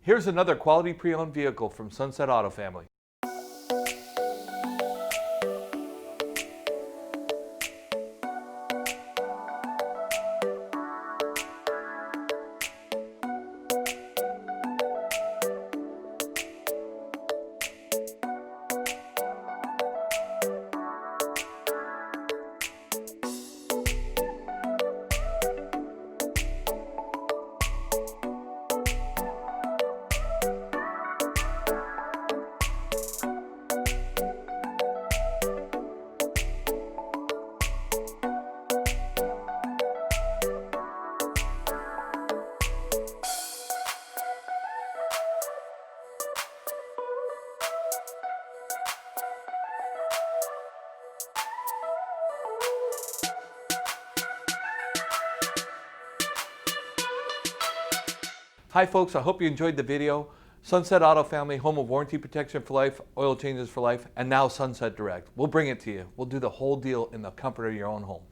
Here's another quality pre-owned vehicle from Sunset Auto Family. Hi folks, I hope you enjoyed the video. Sunset Auto Family, home of warranty protection for life, oil changes for life, and now Sunset Direct. We'll bring it to you. We'll do the whole deal in the comfort of your own home.